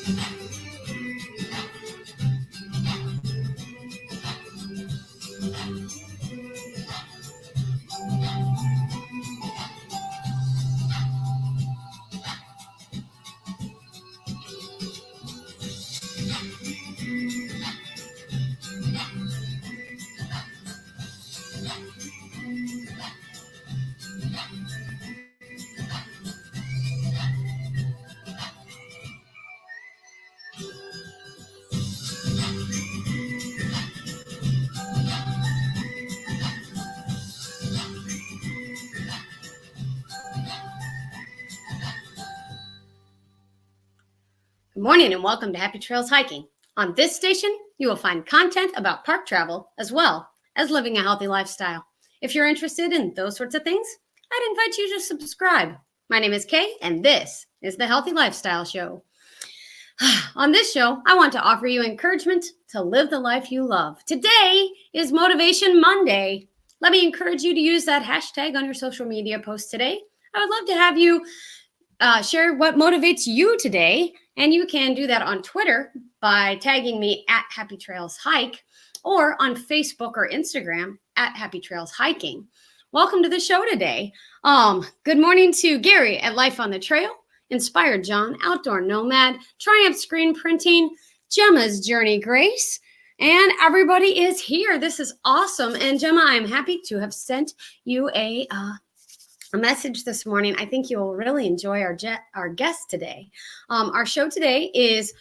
Good morning and welcome to Happy Trails Hiking. On this station, you will find content about park travel as well as living a healthy lifestyle. If you're interested in those sorts of things, I'd invite you to subscribe. My name is Kay, and this is the Healthy Lifestyle Show. On this show, I want to offer you encouragement to live the life you love. Today is Motivation Monday. Let me encourage you to use that hashtag on your social media post today. I would love to have you share what motivates you today. And you can do that on Twitter by tagging me at Happy Trails Hike or on Facebook or Instagram at Happy Trails Hiking. Welcome to the show today. Good morning to Gary at Life on the Trail, Inspired John, Outdoor Nomad, Triumph Screen Printing, Gemma's Journey Grace, and everybody is here. This is awesome. And Gemma, I'm happy to have sent you a message this morning. I think you'll really enjoy our guest today. Our show today is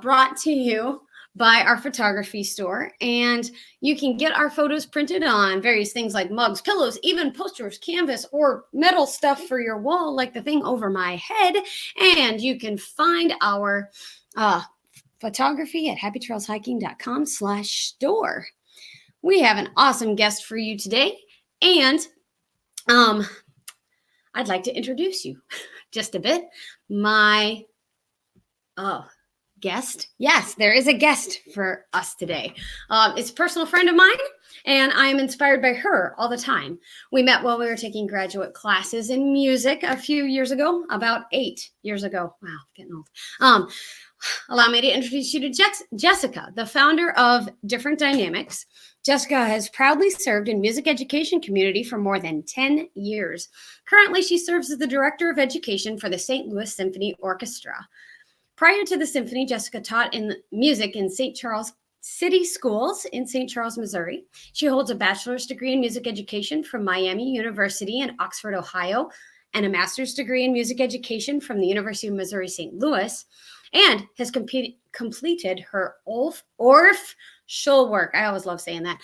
brought to you by our photography store, and you can get our photos printed on various things like mugs, pillows, even posters, canvas, or metal stuff for your wall, like the thing over my head. And you can find our photography at happytrailshiking.com/store. We have an awesome guest for you today, and I'd like to introduce you just a bit. My guest. Yes, there is a guest for us today. It's a personal friend of mine, and I am inspired by her all the time. We met while we were taking graduate classes in music a few years ago, about 8 years ago. Wow, getting old. Allow me to introduce you to Jessica, the founder of Different Dynamics. Jessica has proudly served in music education community for more than 10 years. Currently, she serves as the Director of Education for the St. Louis Symphony Orchestra. Prior to the symphony, Jessica taught in music in St. Charles City Schools in St. Charles, Missouri. She holds a bachelor's degree in music education from Miami University in Oxford, Ohio, and a master's degree in music education from the University of Missouri St. Louis, and has completed her ORF Schulwerk. I always love saying that.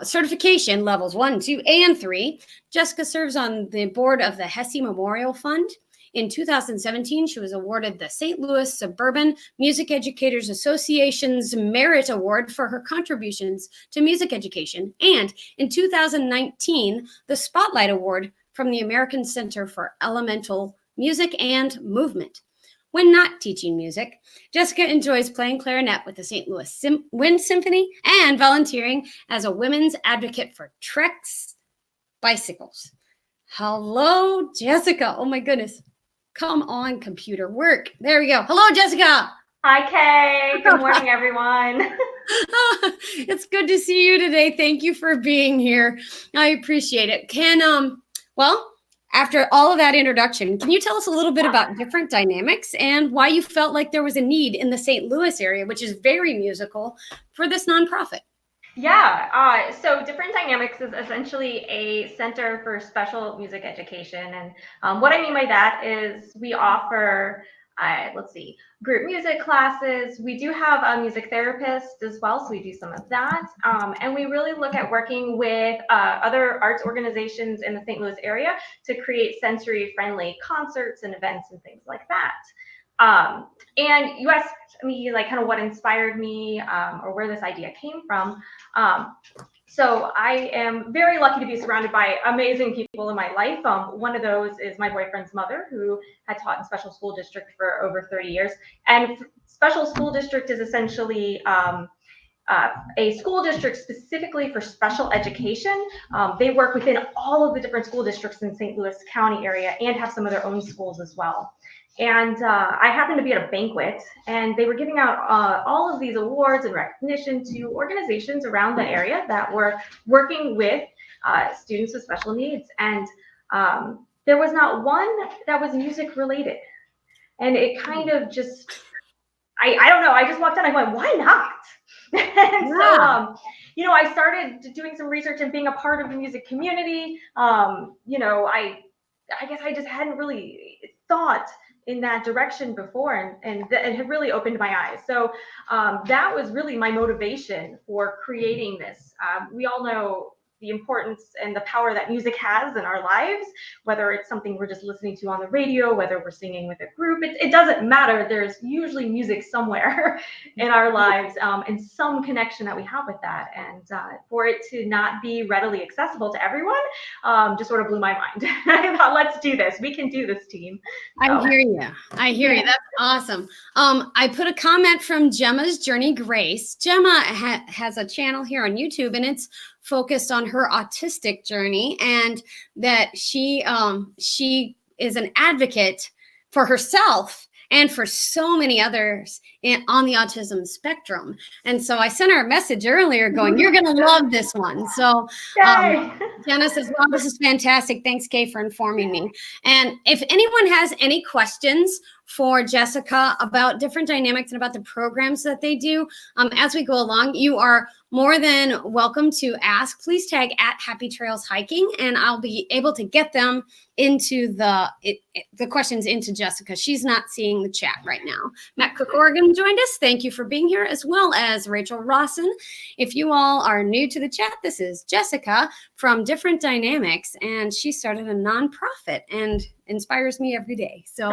Certification levels 1, 2, and 3. Jessica serves on the board of the Hesse Memorial Fund. In 2017, she was awarded the St. Louis Suburban Music Educators Association's Merit Award for her contributions to music education. And in 2019, the Spotlight Award from the American Center for Elemental Music and Movement. When not teaching music, Jessica enjoys playing clarinet with the St. Louis Wind Symphony and volunteering as a women's advocate for Trex bicycles. Hello, Jessica. Oh my goodness. Come on, computer, work. There we go. Hello, Jessica. Hi, Kay. Good morning, everyone. It's good to see you today. Thank you for being here. I appreciate it. After all of that introduction, can you tell us a little bit about Different Dynamics and why you felt like there was a need in the St. Louis area, which is very musical, for this nonprofit? Yeah, so Different Dynamics is essentially a center for special music education. And what I mean by that is we offer, group music classes. We do have a music therapist as well, so we do some of that. And we really look at working with other arts organizations in the St. Louis area to create sensory-friendly concerts and events and things like that. And you asked me like kind of what inspired me or where this idea came from. So I am very lucky to be surrounded by amazing people in my life. One of those is my boyfriend's mother, who had taught in special school district for over 30 years. And special school district is essentially a school district specifically for special education. They work within all of the different school districts in St. Louis County area and have some of their own schools as well. And I happened to be at a banquet, and they were giving out all of these awards and recognition to organizations around the area that were working with students with special needs. And there was not one that was music related. And it kind of just, I don't know, I just walked in, I went, why not? And so, I started doing some research and being a part of the music community. I guess I just hadn't really thought in that direction before, and it had really opened my eyes. So that was really my motivation for creating this. We all know the importance and the power that music has in our lives, whether it's something we're just listening to on the radio, whether we're singing with a group, it doesn't matter. There's usually music somewhere in our lives, and some connection that we have with that. And for it to not be readily accessible to everyone just sort of blew my mind. I thought, let's do this. We can do this, team. So. I hear you. That's awesome. I put a comment from Gemma's Journey Grace. Gemma has a channel here on YouTube, and it's focused on her autistic journey, and that she is an advocate for herself and for so many others on the autism spectrum. And so I sent her a message earlier going, you're going to love this one. So Jenna says, wow, this is fantastic. Thanks, Kay, for informing me. And if anyone has any questions for Jessica about different dynamics and about the programs that they do, as we go along, you are more than welcome to ask. Please tag at Happy Trails Hiking, and I'll be able to get them into the questions into Jessica. She's not seeing the chat right now. Matt Cook Oregon joined us. Thank you for being here, as well as Rachel Rawson. If you all are new to the chat, this is Jessica from Different Dynamics, and she started a nonprofit and inspires me every day. So,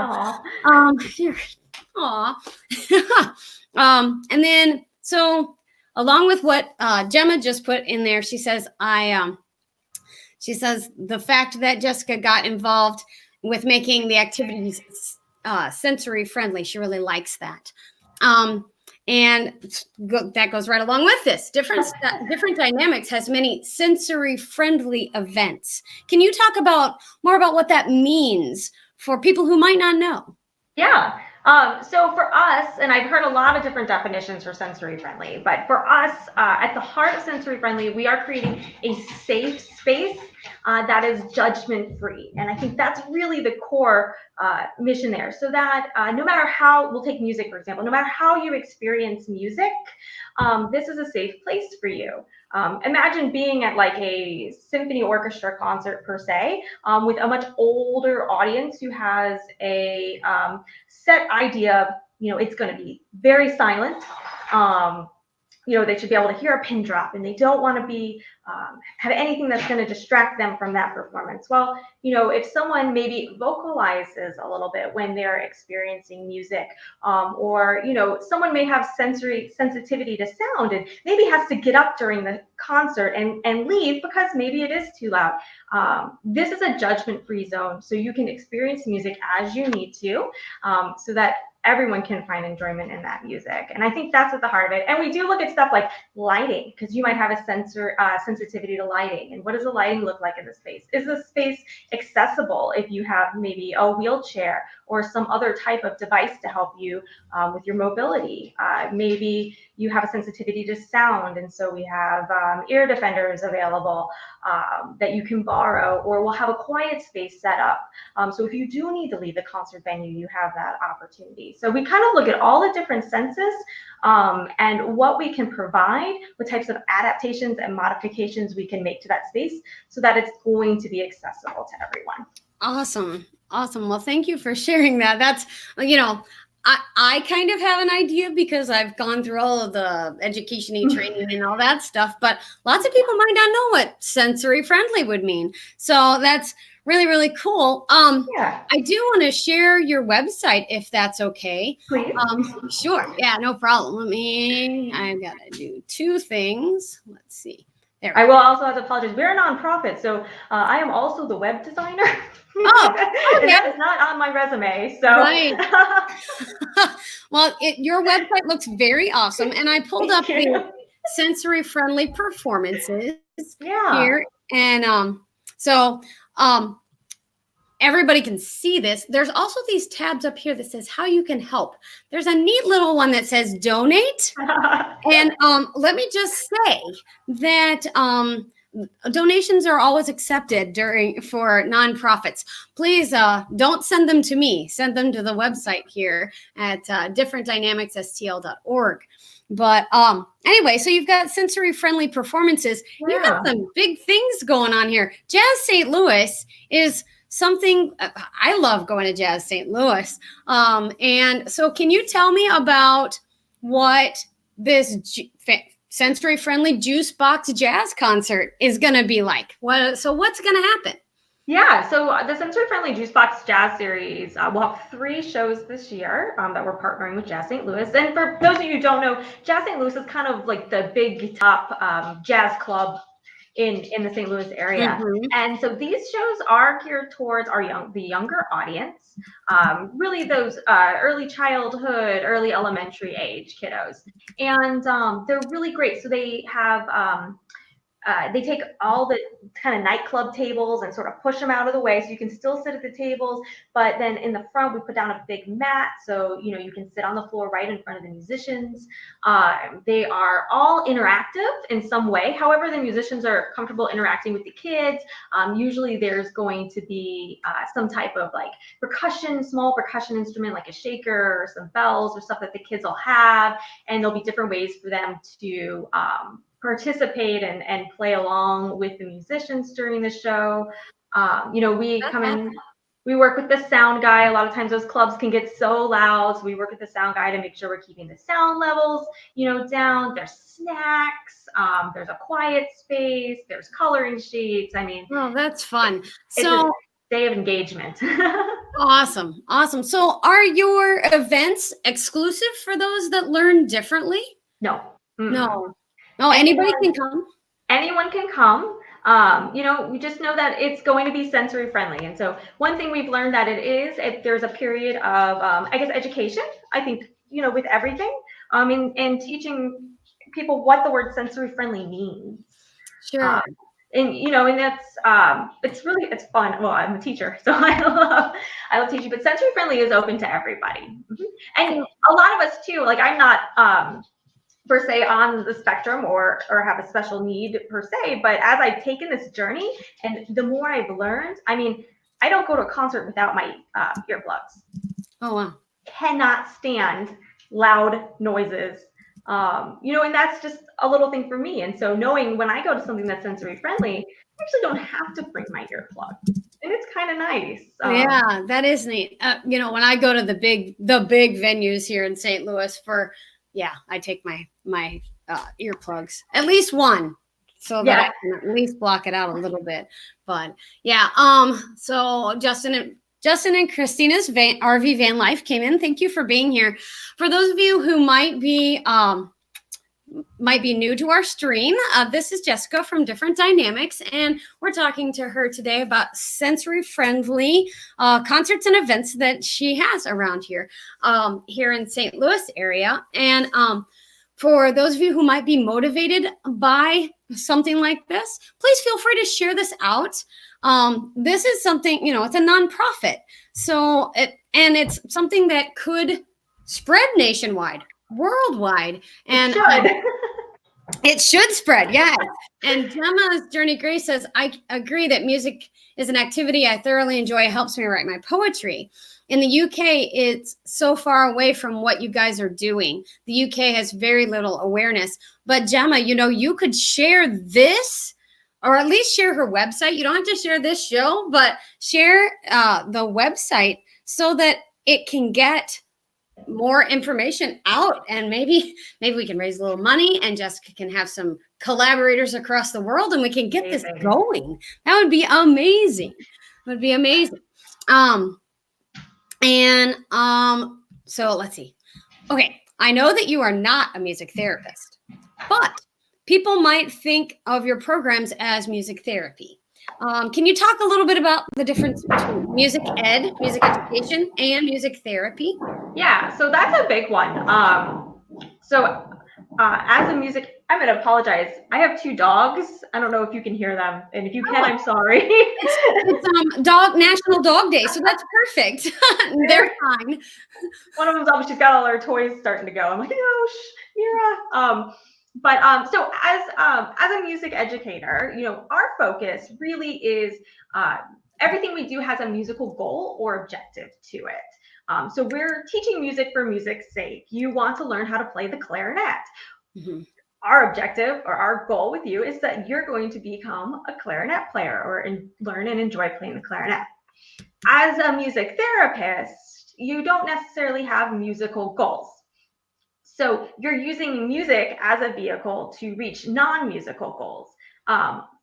and then, so along with what Gemma just put in there, she says, she says the fact that Jessica got involved with making the activities sensory friendly, she really likes that. And that goes right along with this. Different Dynamics has many sensory friendly events. Can you talk more about what that means for people who might not know? Yeah. So for us, and I've heard a lot of different definitions for sensory friendly, but for us, at the heart of sensory friendly, we are creating a safe space that is judgment free. And I think that's really the core mission there. So that no matter how, we'll take music, for example, no matter how you experience music, this is a safe place for you. Imagine being at like a symphony orchestra concert per se, with a much older audience who has a set idea of, it's going to be very silent. They should be able to hear a pin drop, and they don't want to be have anything that's going to distract them from that performance. Well, if someone maybe vocalizes a little bit when they're experiencing music, or someone may have sensory sensitivity to sound and maybe has to get up during the concert and leave because maybe it is too loud. This is a judgment-free zone, so you can experience music as you need to, so that everyone can find enjoyment in that music. And I think that's at the heart of it. And we do look at stuff like lighting, because you might have a sensitivity to lighting. And what does the lighting look like in the space? Is the space accessible if you have maybe a wheelchair or some other type of device to help you with your mobility? Maybe you have a sensitivity to sound, and so we have ear defenders available that you can borrow, or we'll have a quiet space set up. So if you do need to leave the concert venue, you have that opportunity. So we kind of look at all the different senses and what we can provide, what types of adaptations and modifications we can make to that space so that it's going to be accessible to everyone. Awesome. Well, thank you for sharing that. That's, I kind of have an idea because I've gone through all of the education training and all that stuff, but lots of people might not know what sensory friendly would mean. So that's really, really cool. Yeah. I do want to share your website if that's okay. Please. Sure. Yeah, no problem. I've got to do two things. Let's see. I will also have to apologize. We're a nonprofit, so I am also the web designer. Oh, okay. That is not on my resume. So. Right. Well, your website looks very awesome, and I pulled up sensory friendly performances Yeah. here. And so everybody can see this. There's also these tabs up here that says how you can help. There's a neat little one that says donate. And let me just say that donations are always accepted for nonprofits. Please don't send them to me. Send them to the website here at differentdynamicsstl.org. But anyway, so you've got sensory friendly performances. Yeah. You've got some big things going on here. Jazz St. Louis is something I love going to Jazz St. Louis. And so can you tell me about what this sensory friendly juice box jazz concert is going to be like? What's going to happen? Yeah, so the Sensory Friendly Juice Box Jazz Series, we'll have 3 shows this year that we're partnering with Jazz St. Louis. And for those of you who don't know, Jazz St. Louis is kind of like the big top jazz club in the St. Louis area. Mm-hmm. And so these shows are geared towards the younger audience, really those early childhood, early elementary age kiddos. And they're really great. So they have they take all the kind of nightclub tables and sort of push them out of the way so you can still sit at the tables, but then in the front we put down a big mat so you can sit on the floor right in front of the musicians. They are all interactive in some way. However, the musicians are comfortable interacting with the kids. Usually there's going to be some type of like small percussion instrument like a shaker or some bells or stuff that the kids will have, and there'll be different ways for them to participate and play along with the musicians during the show. We come in, we work with the sound guy. A lot of times those clubs can get so loud, so we work with the sound guy to make sure we're keeping the sound levels, down. There's snacks, there's a quiet space, there's coloring sheets. Oh, that's fun. It's a day of engagement. Awesome. So are your events exclusive for those that learn differently? No. Mm-mm. No, anybody can come. Anyone can come. We just know that it's going to be sensory friendly. And so one thing we've learned that there's a period of, education, I think, with everything, and teaching people what the word sensory friendly means. Sure. And that's, it's fun. Well, I'm a teacher, so I love teaching, but sensory friendly is open to everybody. Mm-hmm. And a lot of us too, like I'm not, per se on the spectrum or have a special need per se, but as I've taken this journey and the more I've learned, I don't go to a concert without my earplugs. Oh wow. Cannot stand loud noises. And that's just a little thing for me. And so knowing when I go to something that's sensory friendly, I actually don't have to bring my earplug. And it's kind of nice. Yeah, that is neat. When I go to the big venues here in St. Louis I take my earplugs, at least one, so that I can at least block it out a little bit. But yeah, so Justin and Christina's RV van life came in. Thank you for being here. For those of you who might be new to our stream, this is Jessica from Different Dynamics, and we're talking to her today about sensory friendly concerts and events that she has around here in St. Louis area. And for those of you who might be motivated by something like this, please feel free to share this out. This is something, it's a nonprofit, so it's something that could spread nationwide, worldwide, and it should spread. Yes. And Gemma's Journey Grace says, I agree that music is an activity I thoroughly enjoy. It helps me write my poetry. In the UK, it's so far away from what you guys are doing. The UK has very little awareness. But Gemma, you could share this, or at least share her website. You don't have to share this show, but share the website so that it can get more information out, and maybe we can raise a little money and Jessica can have some collaborators across the world and we can get this going. That would be amazing. So let's see. Okay, I know that you are not a music therapist, but people might think of your programs as music therapy. Can you talk a little bit about the difference between music education, and music therapy? Yeah, so that's a big one. So As a music, I'm going to apologize. I have 2 dogs. I don't know if you can hear them, and if you can, Oh, I'm sorry. it's dog National Dog Day, so that's perfect. They're fine. One of them's up. She's got all her toys starting to go. I'm like, no, Mira. So as a music educator, our focus really is everything we do has a musical goal or objective to it. So we're teaching music for music's sake. You want to learn how to play the clarinet. Mm-hmm. Our objective or our goal with you is that you're going to become a clarinet player or learn and enjoy playing the clarinet. As a music therapist, you don't necessarily have musical goals. So you're using music as a vehicle to reach non-musical goals.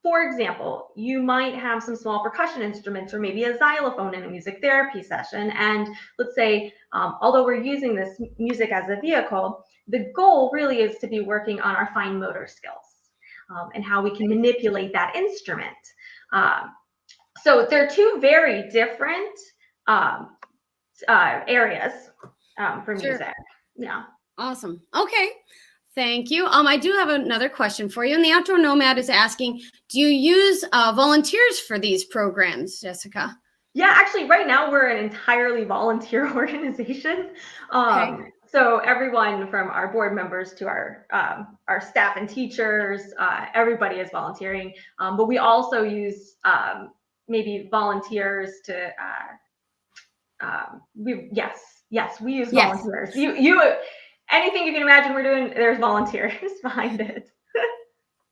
For example, you might have some small percussion instruments or maybe a xylophone in a music therapy session. And let's say, although we're using this music as a vehicle, the goal really is to be working on our fine motor skills and how we can manipulate that instrument. So they're 2 very different areas for Sure. music. Yeah. Awesome. Okay. Thank you. I do have another question for you. And the Outdoor Nomad is asking, do you use volunteers for these programs, Jessica? Yeah, actually, right now we're an entirely volunteer organization. Okay. So everyone from our board members to our staff and teachers, everybody is volunteering. But we also use maybe volunteers to. We use Yes. volunteers. You anything you can imagine we're doing, there's volunteers behind it.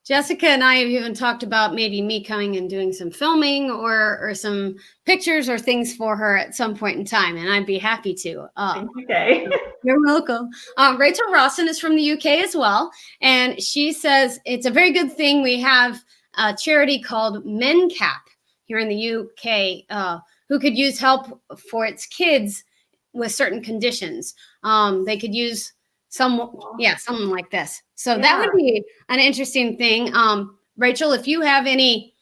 Jessica and I have even talked about maybe me coming and doing some filming or some pictures or things for her at some point in time, and I'd be happy to. Thank you, Kay. You're welcome. Rachel Rawson is from the UK as well, and she says it's a very good thing we have a charity called MenCap here in the UK who could use help for its kids with certain conditions. They could use something like this. So that would be an interesting thing. Rachel, if you have any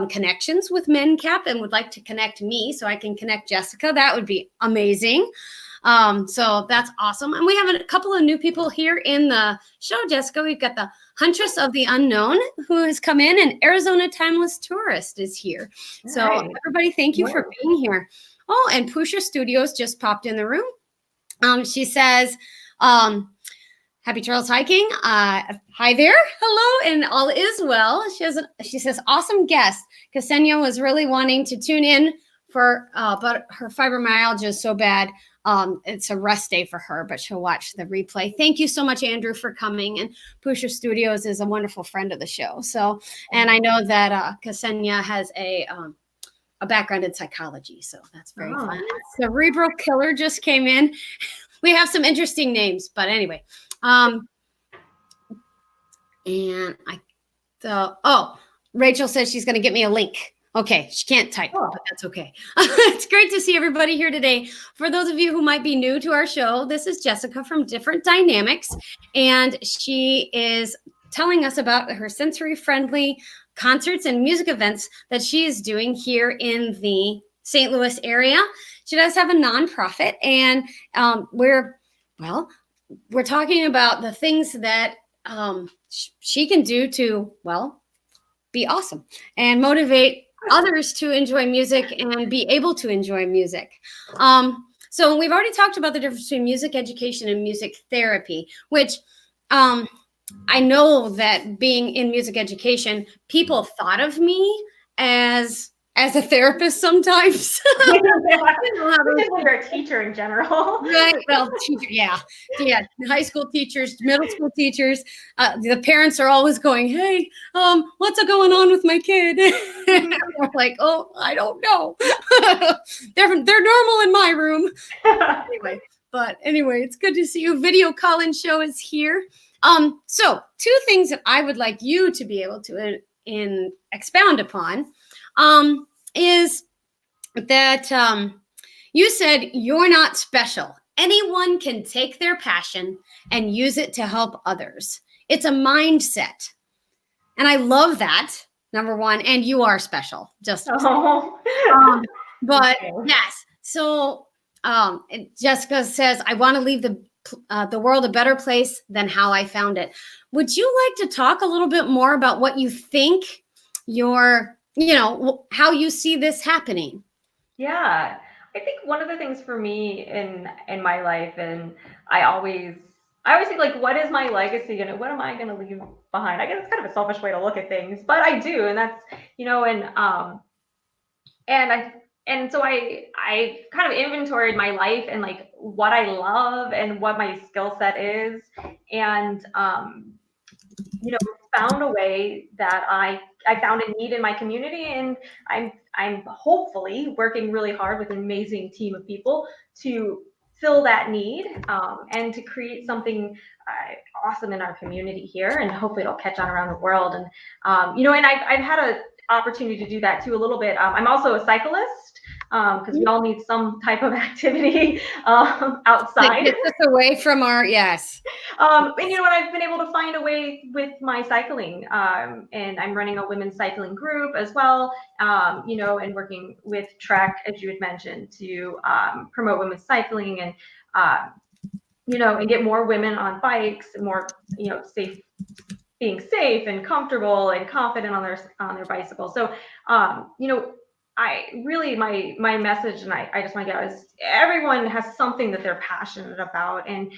connections with MenCap and would like to connect me so I can connect Jessica, that would be amazing. So that's awesome. And we have a couple of new people here in the show, Jessica. We've got the Huntress of the Unknown who has come in, and Arizona Timeless Tourist is here. So everybody, thank you for being here. Oh, and Pusha Studios just popped in the room. She says, happy trails hiking. Hi there. Hello, and all is well. She says, awesome guest. Ksenia was really wanting to tune in for, but her fibromyalgia is so bad. It's a rest day for her, but she'll watch the replay. Thank you so much, Andrew, for coming. And Pusha Studios is a wonderful friend of the show. So, and I know that Ksenia has a background in psychology, so that's very fun. Cerebral Killer just came in. We have some interesting names, but anyway. Rachel says she's going to get me a link. Okay, she can't type, but that's okay. It's great to see everybody here today. For those of you who might be new to our show, this is Jessica from Different Dynamics, and she is telling us about her sensory-friendly concerts and music events that she is doing here in the St. Louis area. She does have a nonprofit, and we're talking about the things that she can do to, be awesome and motivate others to enjoy music and be able to enjoy music. So we've already talked about the difference between music education and music therapy, which I know that being in music education, people thought of me as a therapist sometimes. You're a teacher in general. Right. Well, teacher, yeah. High school teachers, middle school teachers, the parents are always going, hey, what's going on with my kid? We're like, oh, I don't know. They're normal in my room. Anyway, it's good to see you. Video call-in show is here. So 2 things that I would like you to be able to expound upon is that you said you're not special. Anyone can take their passion and use it to help others. It's a mindset. And I love that, number one. And you are special. Just but yes. So Jessica says, I want to leave the the world a better place than how I found it. Would you like to talk a little bit more about what you think how you see this happening? Yeah, I think one of the things for me in my life, and I always think like, what is my legacy and what am I gonna leave behind? I guess it's kind of a selfish way to look at things, but I do, and that's and I and so I kind of inventoried my life and like what I love and what my skill set is, and you know, found a way that I found a need in my community, and I'm hopefully working really hard with an amazing team of people to fill that need, and to create something awesome in our community here, and hopefully it'll catch on around the world. And and I've had a opportunity to do that too a little bit. I'm also a cyclist, because we all need some type of activity That outside. gets us away from our yes. And I've been able to find a way with my cycling, and I'm running a women's cycling group as well, and working with Trek, as you had mentioned, to promote women's cycling, and and get more women on bikes, more safe, being safe and comfortable and confident on their bicycle. So, I really, my message, and I just want to get out, is everyone has something that they're passionate about, and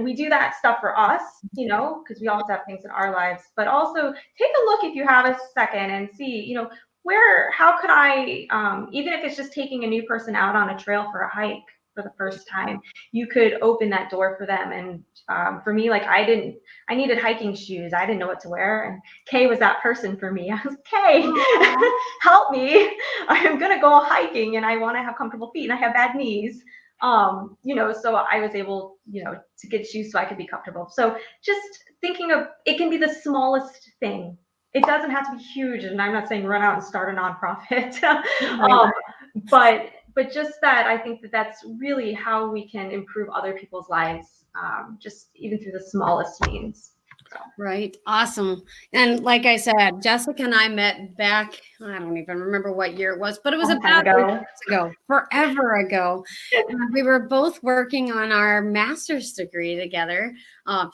we do that stuff for us, because we also have things in our lives. But also take a look, if you have a second, and see, how could I, even if it's just taking a new person out on a trail for a hike for the first time, you could open that door for them. And for me, like, I needed hiking shoes. I didn't know what to wear. And Kay was that person for me. I was, Kay, help me. I'm going to go hiking and I want to have comfortable feet and I have bad knees. So I was able, to get shoes so I could be comfortable. So just thinking of, it can be the smallest thing. It doesn't have to be huge. And I'm not saying run out and start a nonprofit. Right. But just that, I think that that's really how we can improve other people's lives, just even through the smallest means. So. Right. Awesome. And like I said, Jessica and I met back, I don't even remember what year it was, but it was Long time about 8 ago. years ago, forever ago. We were both working on our master's degree together.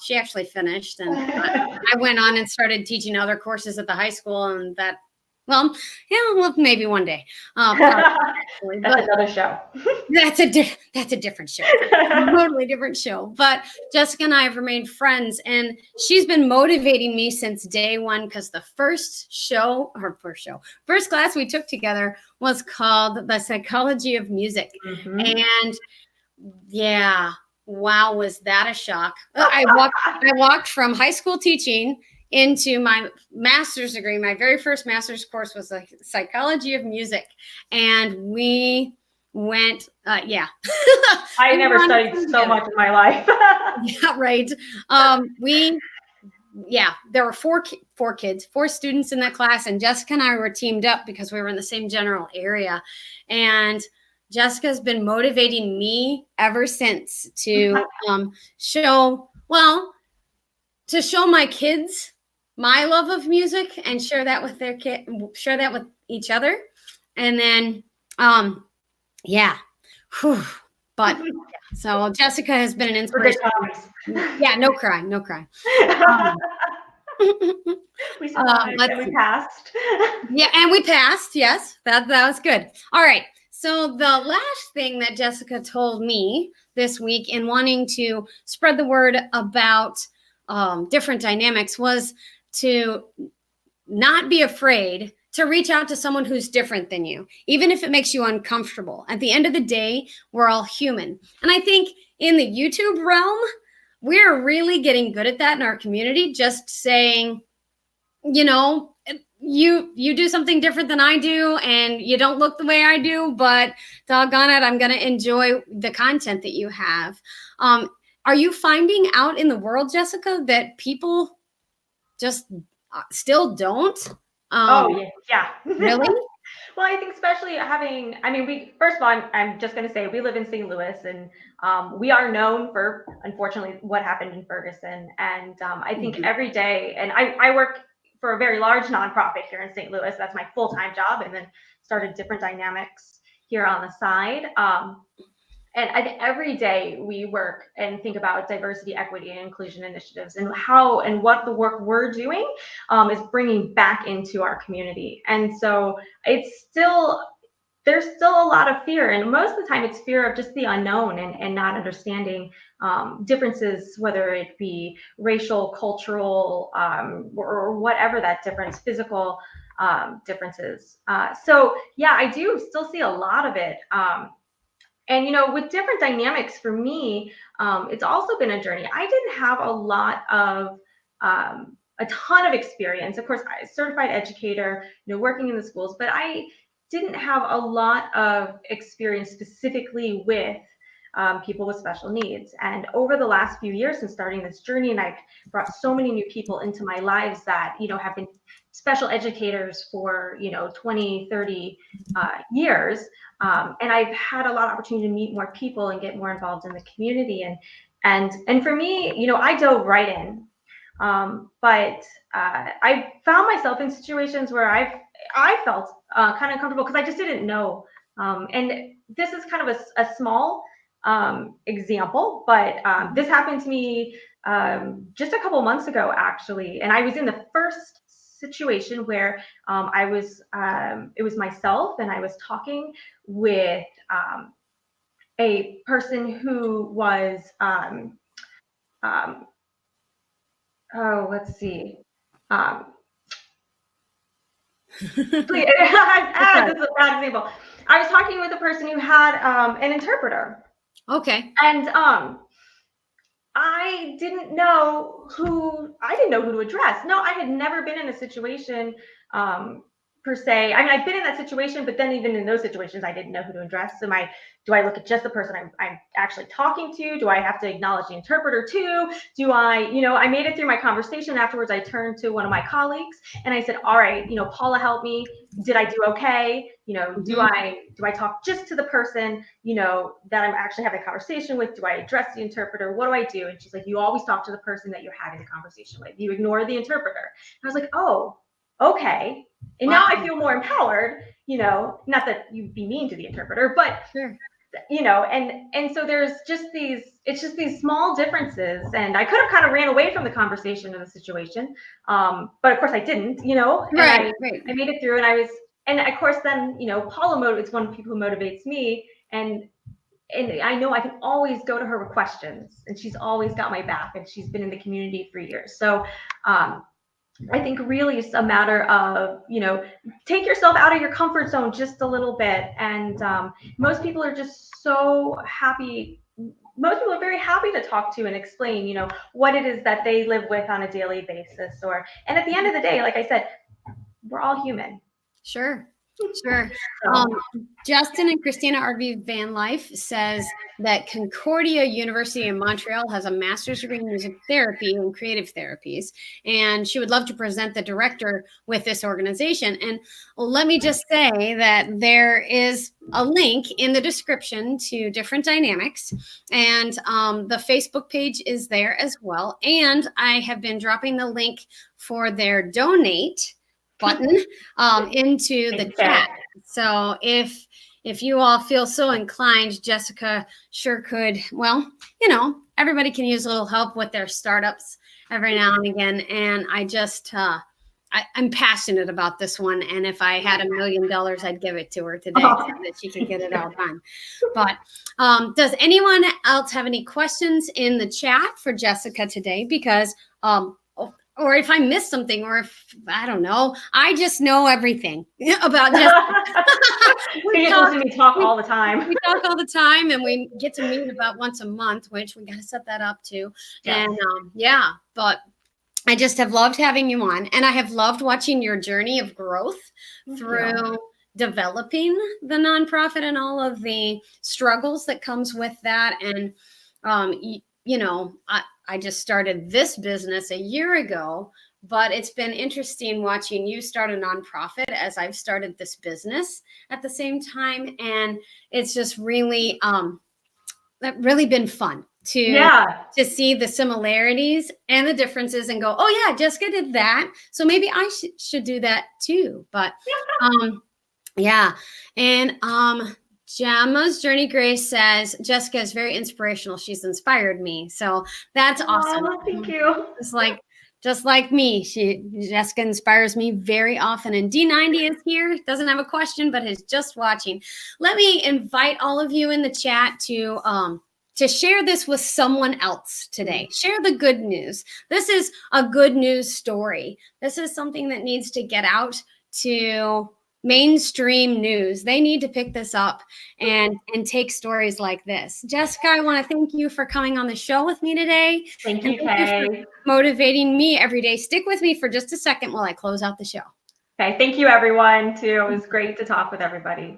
She actually finished, and I went on and started teaching other courses at the high school, and well, maybe one day. Actually, That's but another show. that's a different show. Totally different show. But Jessica and I have remained friends, and she's been motivating me since day one, because the first class we took together was called The Psychology of Music. Mm-hmm. And yeah, wow, was that a shock. I walked from high school teaching into my master's degree. My very first master's course was the Psychology of Music. And we went, yeah. I never studied so much in my life. Yeah, right. There were four students in that class, and Jessica and I were teamed up because we were in the same general area. And Jessica's been motivating me ever since to show my kids my love of music and share that with share that with each other. And then, but so Jessica has been an inspiration. Yeah, no cry. We survived and we passed. Yeah, and we passed. Yes, that was good. All right. So the last thing that Jessica told me this week in wanting to spread the word about different dynamics was to not be afraid to reach out to someone who's different than you, even if it makes you uncomfortable. At the end of the day, we're all human. And I think in the YouTube realm, we're really getting good at that in our community, just saying, you do something different than I do, and you don't look the way I do, but doggone it, I'm going to enjoy the content that you have. Are you finding out in the world, Jessica, that people just still don't? Yeah. Really? Well, I think especially first of all, I'm just going to say we live in St. Louis, and we are known for, unfortunately, what happened in Ferguson. And I think every day, and I work for a very large nonprofit here in St. Louis. That's my full-time job, and then started different dynamics here on the side. And I think every day we work and think about diversity, equity, and inclusion initiatives, and how and what the work we're doing is bringing back into our community. And so it's still, there's still a lot of fear, and most of the time it's fear of just the unknown, and not understanding differences, whether it be racial, cultural, or whatever that difference, physical differences. So yeah, I do still see a lot of it. And with different dynamics for me, it's also been a journey. I didn't have a ton of experience. Of course, I certified educator, working in the schools, but I didn't have a lot of experience specifically with people with special needs. And over the last few years since starting this journey, and I've brought so many new people into my lives that have been special educators for 20, 30 years. And I've had a lot of opportunity to meet more people and get more involved in the community. And for me, I dove right in. But I found myself in situations where I felt kind of uncomfortable because I just didn't know. And this is kind of a small example, but this happened to me just a couple months ago, actually. And I was in the first situation where it was myself, and I was talking with a person who was oh, let's see. Um, this is a bad example. I was talking with a person who had an interpreter. Okay. And I didn't know who to address. No, I had never been in a situation per se. I mean, I've been in that situation, but then even in those situations, I didn't know who to address. Do I look at just the person I'm actually talking to? Do I have to acknowledge the interpreter too? Do I made it through my conversation. Afterwards, I turned to one of my colleagues and I said, all right, Paula, help me. Did I do okay? Do I talk just to the person, that I'm actually having a conversation with? Do I address the interpreter? What do I do? And she's like, you always talk to the person that you're having the conversation with. You ignore the interpreter. And I was like, oh, okay. And now I feel more empowered, not that you'd be mean to the interpreter, but Sure. And so it's just these small differences. And I could have kind of ran away from the conversation or the situation. But of course I didn't, Right. I made it through, and of course then, Paula is one of the people who motivates me. And I know I can always go to her with questions, and she's always got my back, and she's been in the community for years. So, I think really it's a matter of, take yourself out of your comfort zone just a little bit. And most people are just so happy. Most people are very happy to talk to and explain, what it is that they live with on a daily basis. And at the end of the day, like I said, we're all human. Sure. Justin and Christina RV Van Life says that Concordia University in Montreal has a master's degree in music therapy and creative therapies, and she would love to present the director with this organization. And let me just say that there is a link in the description to Different Dynamics, and the Facebook page is there as well. And I have been dropping the link for their donate button into the chat. So if you all feel so inclined, Jessica sure could. Well, everybody can use a little help with their startups every now and again. And I just, I'm passionate about this one. And if I had $1 million, I'd give it to her today so that she could get it all done. But does anyone else have any questions in the chat for Jessica today? Because or if I missed something, or if, I don't know, I just know everything about Jessica. You just listen to me talk all the time. We talk all the time, and we get to meet about once a month, which we got to set that up too. Yes. And but I just have loved having you on, and I have loved watching your journey of growth through developing the nonprofit and all of the struggles that comes with that. And, I just started this business a year ago, but it's been interesting watching you start a nonprofit as I've started this business at the same time. And it's just really, been fun to see the similarities and the differences and go, oh yeah, Jessica did that, so maybe I should do that too. But And Gemma's Journey Grace says, Jessica is very inspirational. She's inspired me. So that's awesome. Thank you. Just like me, Jessica inspires me very often. And D90 is here, doesn't have a question, but is just watching. Let me invite all of you in the chat to share this with someone else today. Share the good news. This is a good news story. This is something that needs to get out to mainstream news. They need to pick this up and take stories like this. Jessica, I want to thank you for coming on the show with me today. Thank you, Kay. Motivating me every day. Stick with me for just a second while I close out the show. Okay, thank you everyone too. It was great to talk with everybody.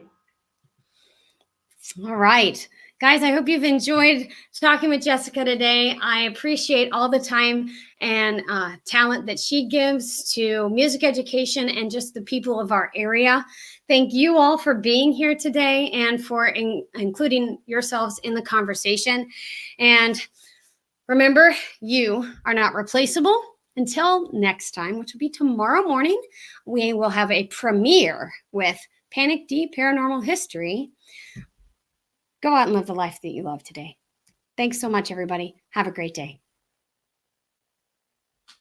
All right. Guys, I hope you've enjoyed talking with Jessica today. I appreciate all the time and talent that she gives to music education and just the people of our area. Thank you all for being here today and for including yourselves in the conversation. And remember, you are not replaceable. Until next time, which will be tomorrow morning, we will have a premiere with Panic D Paranormal History. Go out and live the life that you love today. Thanks so much, everybody. Have a great day.